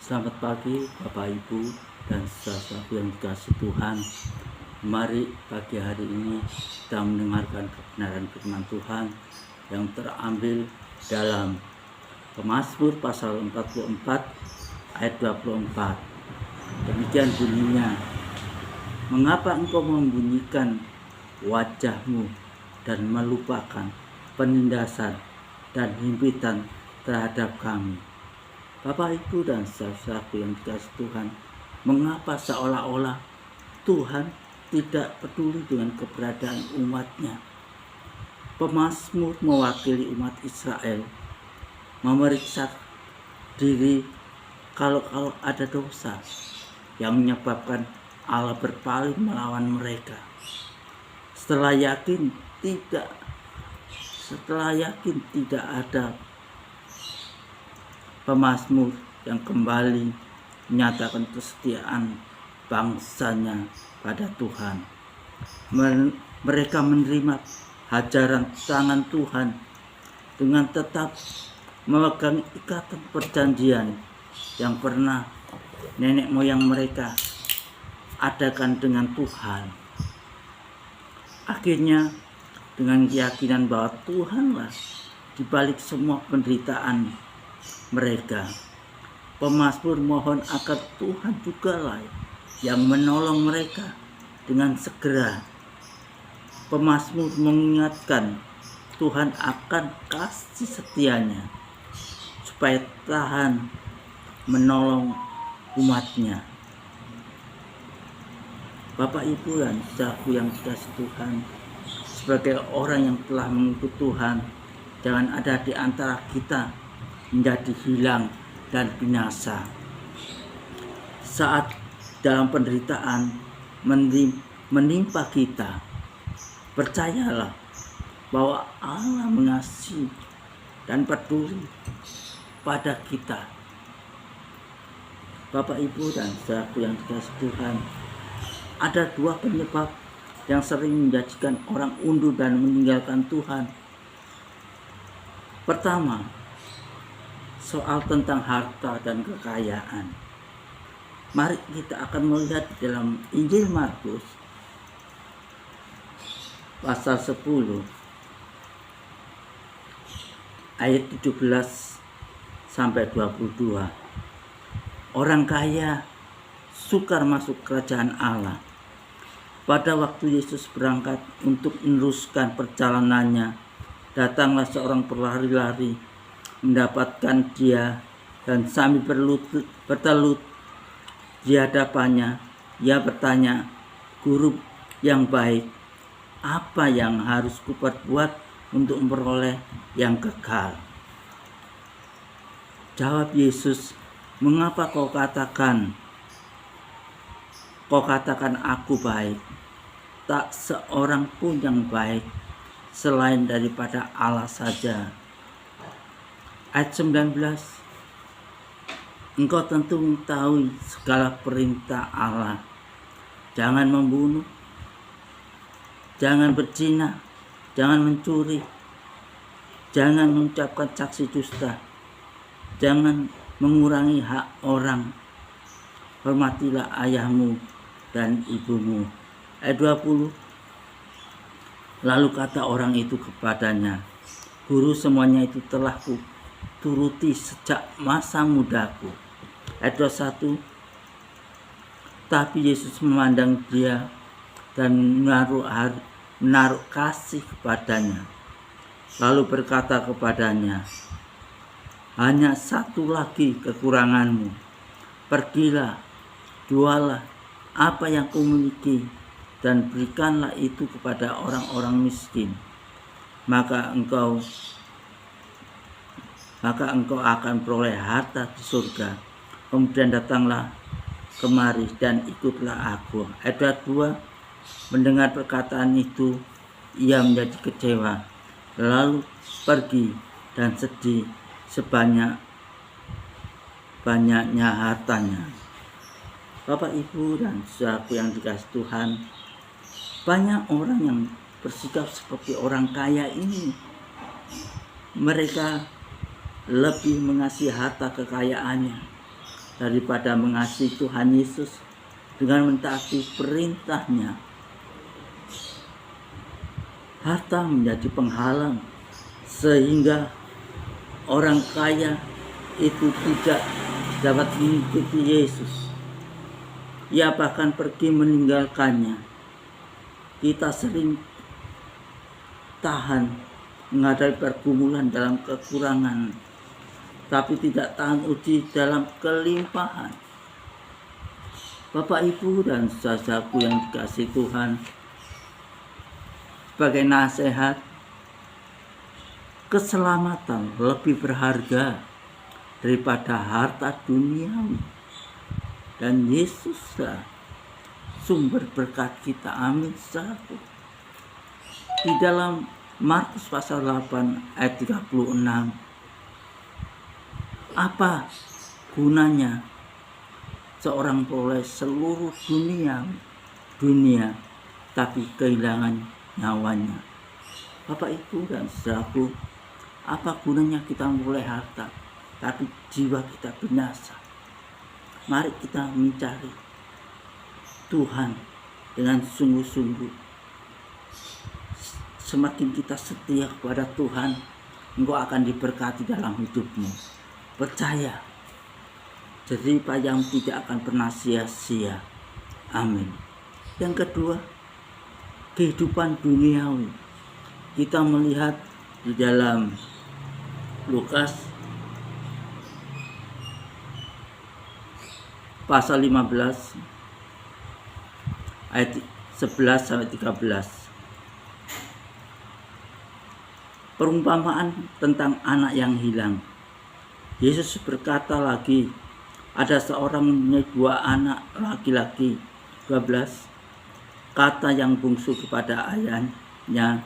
Selamat pagi Bapak Ibu dan saudara yang dikasihi Tuhan. Mari pagi hari ini kita mendengarkan kebenaran firman Tuhan yang terambil dalam Mazmur pasal 44 ayat 24. Demikian bunyinya, mengapa engkau membunyikan wajahmu dan melupakan penindasan dan himpitan terhadap kami. Bapak, Ibu, dan saudaraku yang dikasihi Tuhan, mengapa seolah-olah Tuhan tidak peduli dengan keberadaan umatnya? Pemazmur mewakili umat Israel memeriksa diri kalau ada dosa yang menyebabkan Allah berpaling melawan mereka. Setelah yakin tidak ada pemazmur yang kembali menyatakan kesetiaan bangsanya pada Tuhan. Mereka menerima hajaran tangan Tuhan dengan tetap memegang ikatan perjanjian yang pernah nenek moyang mereka adakan dengan Tuhan. Akhirnya dengan keyakinan bahwa Tuhanlah di balik semua penderitaan mereka, pemazmur mohon agar Tuhan jugalah yang menolong mereka dengan segera. Pemazmur mengingatkan Tuhan akan kasih setianya supaya tahan menolong umatnya. Bapak, Ibu, dan saudaraku yang dikasihi Tuhan, sebagai orang yang telah mengikut Tuhan, jangan ada di antara kita menjadi hilang dan binasa. Saat dalam penderitaan menimpa kita, percayalah bahwa Allah mengasihi dan peduli pada kita. Bapak, Ibu, dan saudaraku yang dikasihi Tuhan, ada dua penyebab yang sering menjadikan orang undur dan meninggalkan Tuhan. Pertama, soal tentang harta dan kekayaan. Mari kita akan melihat dalam Injil Markus pasal 10 ayat 17 sampai 22. Orang kaya sukar masuk kerajaan Allah. Pada waktu Yesus berangkat untuk meneruskan perjalanannya, datanglah seorang berlari-lari mendapatkan dia, dan sambil bertelut di hadapannya, ia bertanya, "Guru yang baik, apa yang harus kuperbuat untuk memperoleh yang kekal?" Jawab Yesus, "Mengapa kau katakan aku baik? Tak seorang pun yang baik selain daripada Allah saja." Ayat 19, engkau tentu mengetahui segala perintah Allah. Jangan membunuh, jangan berzina, jangan mencuri, jangan mengucapkan saksi dusta, jangan mengurangi hak orang, hormatilah ayahmu dan ibumu. Ayat 20, lalu kata orang itu kepadanya, "Guru, semuanya itu telah turuti sejak masa mudaku." Ayat 21, tapi Yesus memandang dia dan menaruh kasih kepadanya, lalu berkata kepadanya, "Hanya satu lagi kekuranganmu. Pergilah, jualah apa yang kau miliki dan berikanlah itu kepada orang-orang miskin, maka engkau akan peroleh harta di surga. Kemudian datanglah kemari dan ikutlah aku." Ayat 2, mendengar perkataan itu, ia menjadi kecewa, lalu pergi dan sedih sebanyak-banyaknya hartanya. Bapak, Ibu, dan saudaraku yang dikasihi Tuhan, banyak orang yang bersikap seperti orang kaya ini. Mereka lebih mengasihi harta kekayaannya daripada mengasihi Tuhan Yesus dengan mentaati perintahnya. Harta menjadi penghalang sehingga orang kaya itu tidak dapat mengikuti Yesus. Ia bahkan pergi meninggalkannya. Kita sering tahan menghadapi pergumulan dalam kekurangan, tapi tidak tahan uji dalam kelimpahan. Bapak, Ibu, dan saudaraku yang dikasihi Tuhan, sebagai nasihat, keselamatan lebih berharga daripada harta duniawi, dan Yesuslah sumber berkat kita. Amin. Di dalam Markus pasal 8 ayat 36, apa gunanya seorang peroleh seluruh dunia tapi kehilangan nyawanya? Bapak, Ibu, dan saudaraku, apa gunanya kita memperoleh harta tapi jiwa kita binasa? Mari kita mencari Tuhan dengan sungguh-sungguh. Semakin kita setia kepada Tuhan, engkau akan diberkati dalam hidupmu. Percaya, jerih payahmu tidak akan pernah sia-sia. Amin. Yang kedua, kehidupan duniawi. Kita melihat di dalam Lukas pasal 15 ayat 11 sampai 13. Perumpamaan tentang anak yang hilang. Yesus berkata lagi, ada seorang mempunyai 2 anak laki-laki. 12. Kata yang bungsu kepada ayahnya,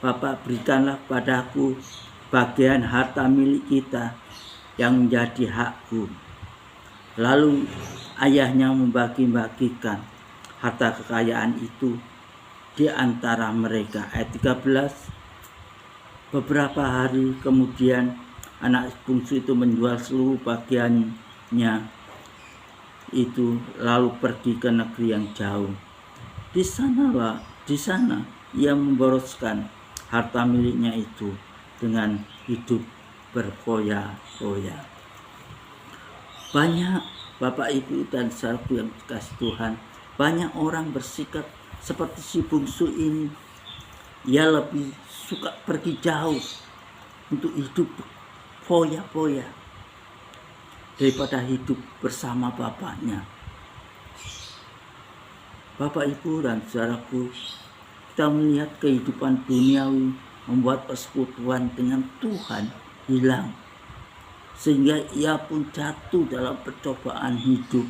Bapak, berikanlah padaku bagian harta milik kita yang menjadi hakku. Lalu ayahnya membagi-bagikan harta kekayaan itu di antara mereka. Ayat 13. Beberapa hari kemudian anak bungsu itu menjual seluruh bagiannya itu lalu pergi ke negeri yang jauh. Di sana ia memboroskan harta miliknya itu dengan hidup berfoya-foya. Banyak Bapak, Ibu, dan saudaraku yang dikasihi Tuhan, banyak orang bersikap seperti si bungsu ini. Ia lebih suka pergi jauh untuk hidup foya-foya daripada hidup bersama bapaknya. Bapak, Ibu, dan saudaraku, kita melihat kehidupan duniawi membuat persekutuan dengan Tuhan hilang, sehingga ia pun jatuh dalam percobaan hidup.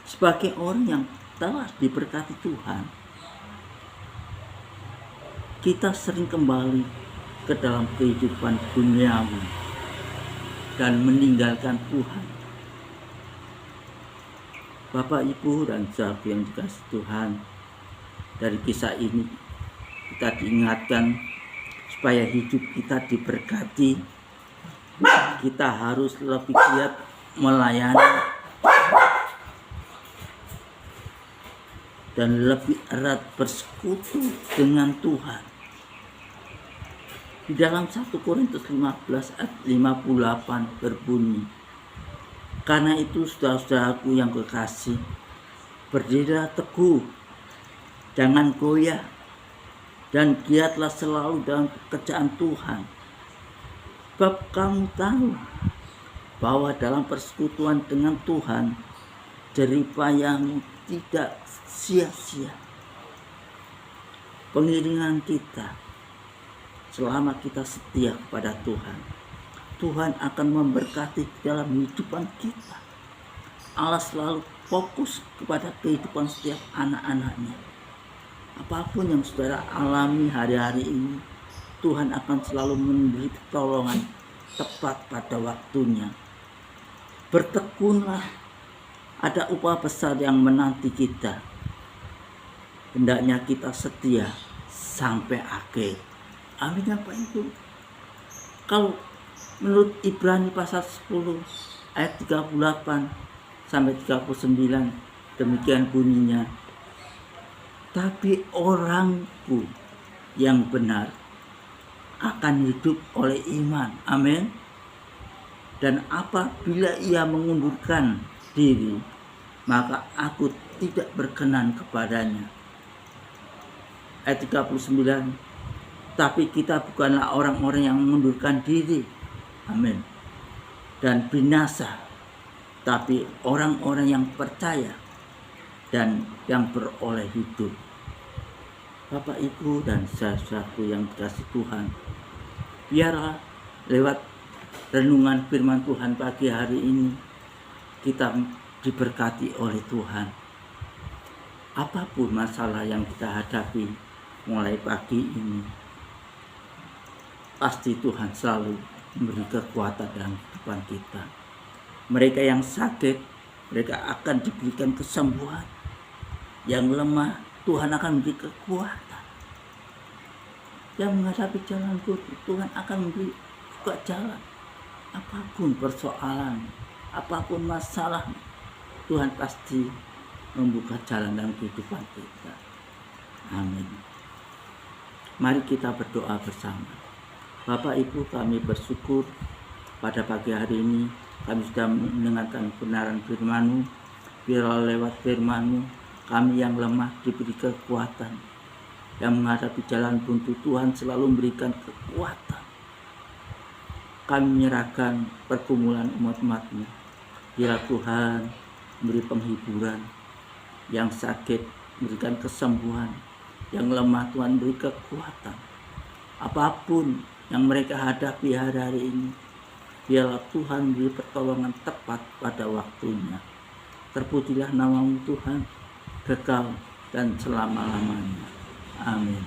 Sebagai orang yang telah diberkati Tuhan, kita sering kembali ke dalam kehidupan duniawi dan meninggalkan Tuhan. Bapak, Ibu, dan saudaraku yang dikasihi Tuhan, dari kisah ini kita diingatkan supaya hidup kita diberkati. Kita harus lebih giat melayani dan lebih erat bersekutu dengan Tuhan. Di dalam 1 Korintus 15 ayat 58 berbunyi, karena itu saudara-saudaraku yang kekasih, berdirilah teguh, jangan goyah, dan giatlah selalu dalam pekerjaan Tuhan. Sebab kamu tahu bahwa dalam persekutuan dengan Tuhan, jerih payahmu tidak sia-sia. Pengiringan kita selama kita setia kepada Tuhan, Tuhan akan memberkati dalam kehidupan kita. Allah selalu fokus kepada kehidupan setiap anak-anaknya. Apapun yang saudara alami hari-hari ini, Tuhan akan selalu memberi pertolongan tepat pada waktunya. Bertekunlah, ada upah besar yang menanti kita. Hendaknya kita setia sampai akhir. Amin. Apa itu? Kalau menurut Ibrani pasal 10 ayat 38 sampai 39, demikian bunyinya. Tapi orangku yang benar akan hidup oleh iman. Amin. Dan apabila ia mengundurkan diri, maka aku tidak berkenan kepadanya. Ayat 39, tapi kita bukanlah orang-orang yang mengundurkan diri. Amin. Dan binasa, tapi orang-orang yang percaya dan yang beroleh hidup. Bapak, Ibu, dan saudaraku yang dikasihi Tuhan, biarlah lewat renungan firman Tuhan pagi hari ini kita diberkati oleh Tuhan. Apapun masalah yang kita hadapi mulai pagi ini, pasti Tuhan selalu memberi kekuatan dalam kehidupan kita. Mereka yang sakit, mereka akan diberikan kesembuhan. Yang lemah, Tuhan akan memberi kekuatan. Yang menghadapi jalan buntu, Tuhan akan memberi buka jalan. Apapun persoalan, apapun masalah, Tuhan pasti membuka jalan dalam kehidupan kita. Amin. Mari kita berdoa bersama. Bapak, Ibu, kami bersyukur pada pagi hari ini kami sudah mendengarkan kebenaran firman-Mu. Biarlah lewat firman-Mu kami yang lemah diberi kekuatan. Yang menghadapi jalan buntu, Tuhan selalu memberikan kekuatan. Kami menyerahkan pergumulan umat-umat-Mu. Biarlah Tuhan memberi penghiburan. Yang sakit memberikan kesembuhan. Yang lemah Tuhan beri kekuatan. Apapun yang mereka hadapi hari-hari ini, biarlah Tuhan beri pertolongan tepat pada waktunya. Terpujilah nama-Mu Tuhan, kekal dan selama-lamanya. Amin.